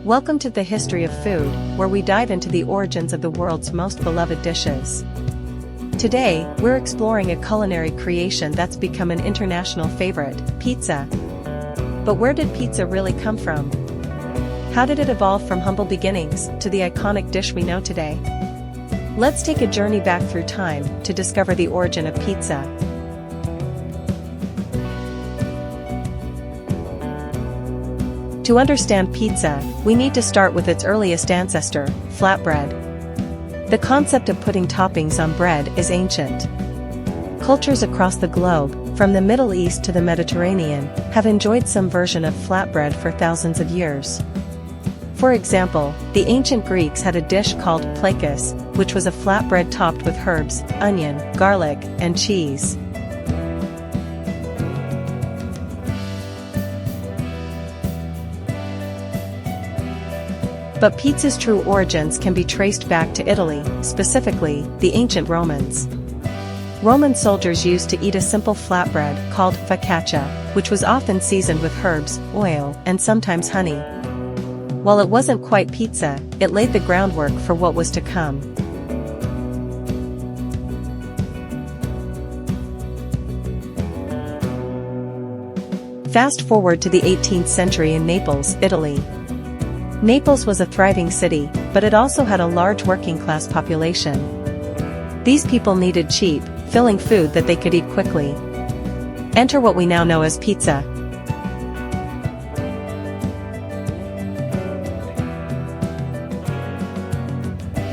Welcome to the History of Food, where we dive into the origins of the world's most beloved dishes. Today, we're exploring a culinary creation that's become an international favorite, pizza. But where did pizza really come from? How did it evolve from humble beginnings to the iconic dish we know today? Let's take a journey back through time to discover the origin of pizza. To understand pizza, we need to start with its earliest ancestor, flatbread. The concept of putting toppings on bread is ancient. Cultures across the globe, from the Middle East to the Mediterranean, have enjoyed some version of flatbread for thousands of years. For example, the ancient Greeks had a dish called plakos, which was a flatbread topped with herbs, onion, garlic, and cheese. But pizza's true origins can be traced back to Italy, specifically, the ancient Romans. Roman soldiers used to eat a simple flatbread called focaccia, which was often seasoned with herbs, oil, and sometimes honey. While it wasn't quite pizza, it laid the groundwork for what was to come. Fast forward to the 18th century in Naples, Italy. Naples was a thriving city, but it also had a large working-class population. These people needed cheap, filling food that they could eat quickly. Enter what we now know as pizza.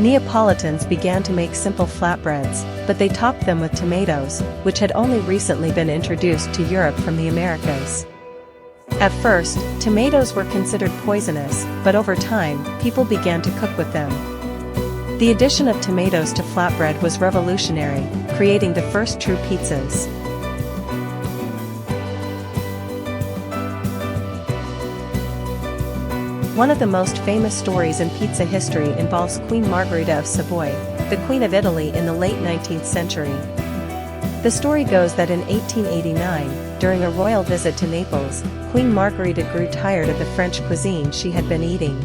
Neapolitans began to make simple flatbreads, but they topped them with tomatoes, which had only recently been introduced to Europe from the Americas. At first, tomatoes were considered poisonous, but over time, people began to cook with them. The addition of tomatoes to flatbread was revolutionary, creating the first true pizzas. One of the most famous stories in pizza history involves Queen Margherita of Savoy, the Queen of Italy in the late 19th century. The story goes that in 1889, during a royal visit to Naples, Queen Margherita grew tired of the French cuisine she had been eating.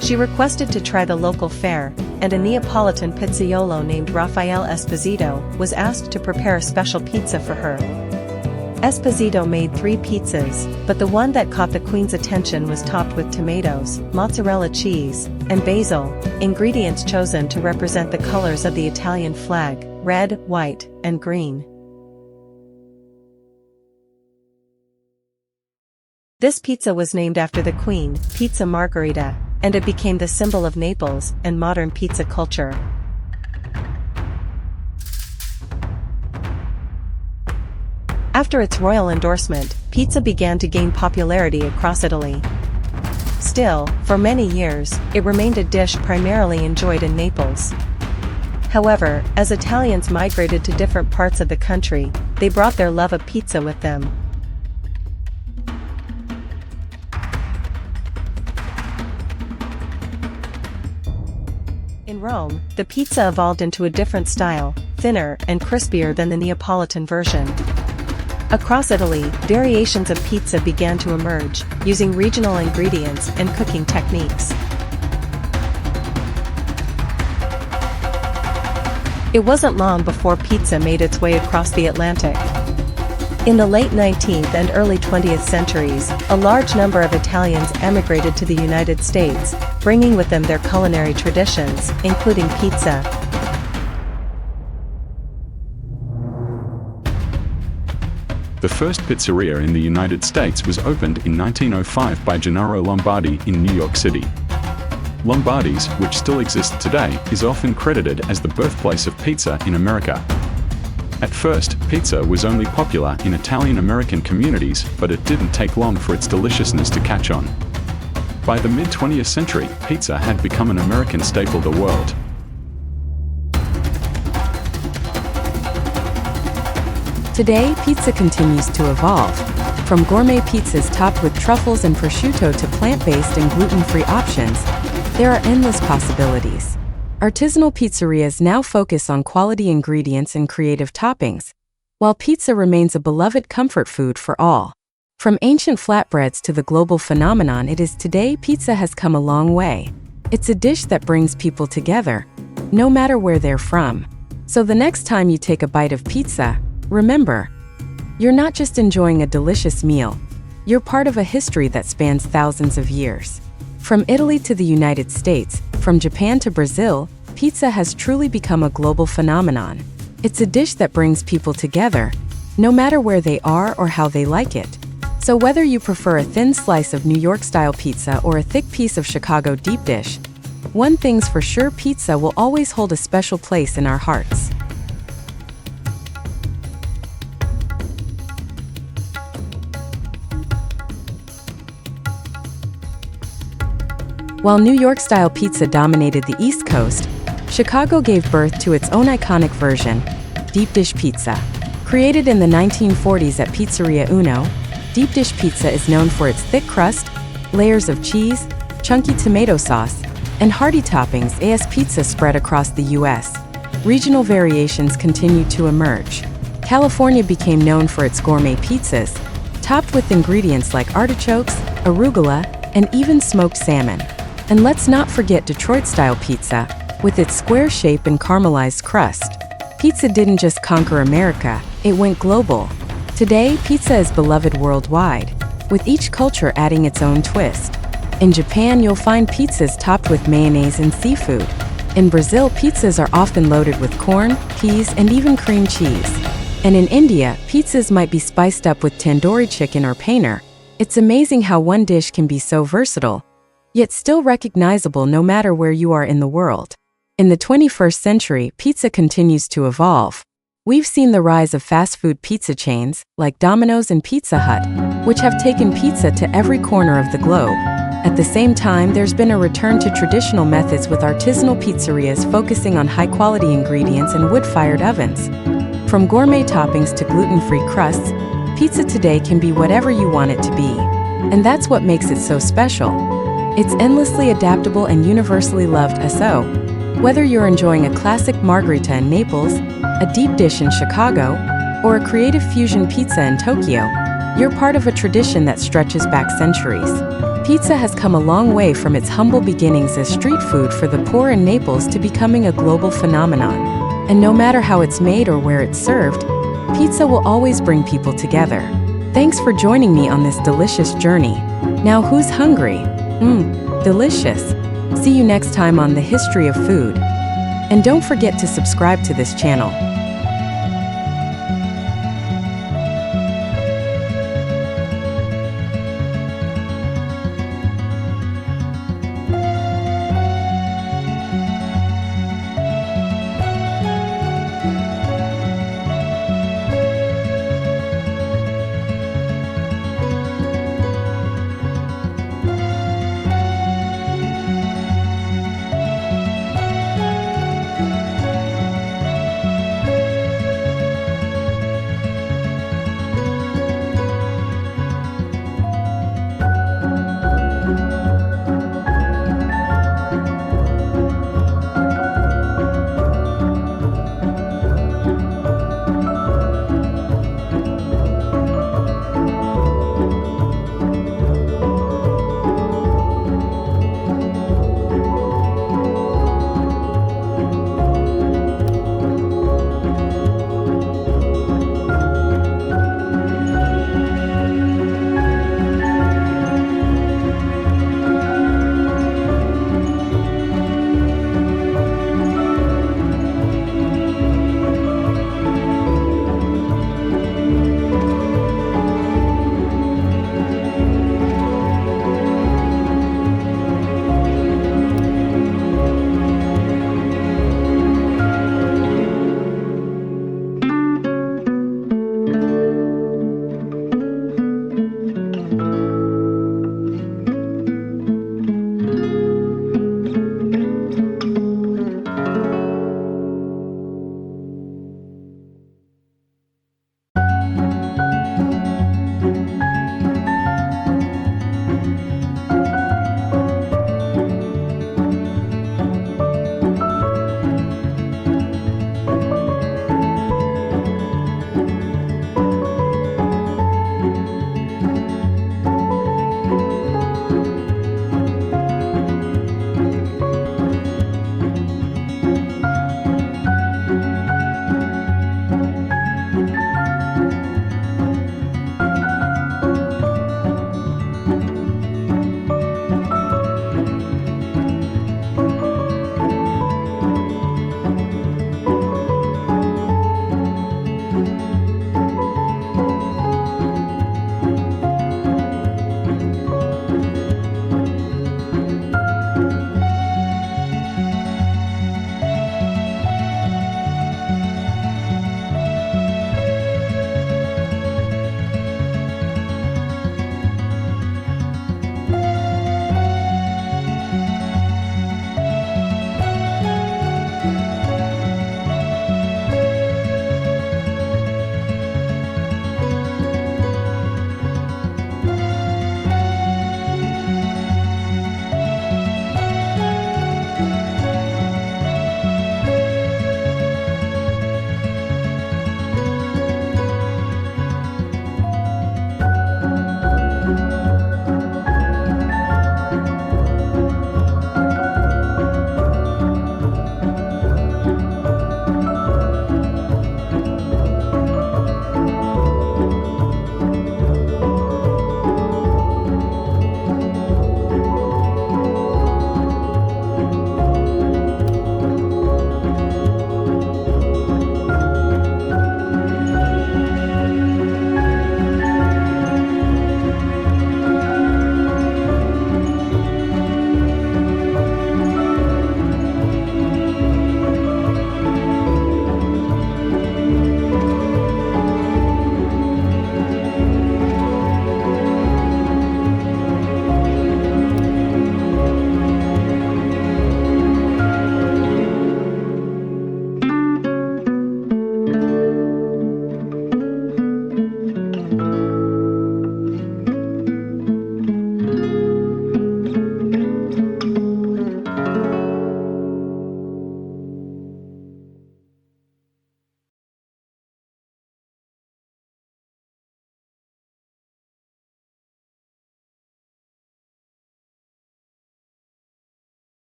She requested to try the local fare, and a Neapolitan pizzaiolo named Raffaele Esposito was asked to prepare a special pizza for her. Esposito made 3 pizzas, but the one that caught the Queen's attention was topped with tomatoes, mozzarella cheese, and basil, ingredients chosen to represent the colors of the Italian flag, red, white, and green. This pizza was named after the Queen, Pizza Margherita, and it became the symbol of Naples and modern pizza culture. After its royal endorsement, pizza began to gain popularity across Italy. Still, for many years, it remained a dish primarily enjoyed in Naples. However, as Italians migrated to different parts of the country, they brought their love of pizza with them. In Rome, the pizza evolved into a different style, thinner and crispier than the Neapolitan version. Across Italy, variations of pizza began to emerge, using regional ingredients and cooking techniques. It wasn't long before pizza made its way across the Atlantic. In the late 19th and early 20th centuries, a large number of Italians emigrated to the United States, bringing with them their culinary traditions, including pizza. The first pizzeria in the United States was opened in 1905 by Gennaro Lombardi in New York City. Lombardi's, which still exists today, is often credited as the birthplace of pizza in America. At first, pizza was only popular in Italian-American communities, but it didn't take long for its deliciousness to catch on. By the mid-20th century, pizza had become an American staple the world. Today, pizza continues to evolve. From gourmet pizzas topped with truffles and prosciutto to plant-based and gluten-free options, there are endless possibilities. Artisanal pizzerias now focus on quality ingredients and creative toppings, while pizza remains a beloved comfort food for all. From ancient flatbreads to the global phenomenon it is today, pizza has come a long way. It's a dish that brings people together, no matter where they're from. So the next time you take a bite of pizza, remember, you're not just enjoying a delicious meal, you're part of a history that spans thousands of years. From Italy to the United States, from Japan to Brazil, pizza has truly become a global phenomenon. It's a dish that brings people together, no matter where they are or how they like it. So whether you prefer a thin slice of New York-style pizza or a thick piece of Chicago deep dish, one thing's for sure, pizza will always hold a special place in our hearts. While New York-style pizza dominated the East Coast, Chicago gave birth to its own iconic version, deep dish pizza. Created in the 1940s at Pizzeria Uno, deep dish pizza is known for its thick crust, layers of cheese, chunky tomato sauce, and hearty toppings as pizza spread across the U.S. Regional variations continued to emerge. California became known for its gourmet pizzas, topped with ingredients like artichokes, arugula, and even smoked salmon. And let's not forget Detroit-style pizza, with its square shape and caramelized crust. Pizza didn't just conquer America, it went global. Today, pizza is beloved worldwide, with each culture adding its own twist. In Japan, you'll find pizzas topped with mayonnaise and seafood. In Brazil, pizzas are often loaded with corn, peas, and even cream cheese. And in India, pizzas might be spiced up with tandoori chicken or paneer. It's amazing how one dish can be so versatile, yet still recognizable no matter where you are in the world. In the 21st century, pizza continues to evolve. We've seen the rise of fast food pizza chains, like Domino's and Pizza Hut, which have taken pizza to every corner of the globe. At the same time, there's been a return to traditional methods with artisanal pizzerias focusing on high-quality ingredients and wood-fired ovens. From gourmet toppings to gluten-free crusts, pizza today can be whatever you want it to be. And that's what makes it so special. It's endlessly adaptable and universally loved. So, whether you're enjoying a classic margherita in Naples, a deep dish in Chicago, or a creative fusion pizza in Tokyo, you're part of a tradition that stretches back centuries. Pizza has come a long way from its humble beginnings as street food for the poor in Naples to becoming a global phenomenon. And no matter how it's made or where it's served, pizza will always bring people together. Thanks for joining me on this delicious journey. Now who's hungry? Delicious. See you next time on The History of Food. And don't forget to subscribe to this channel.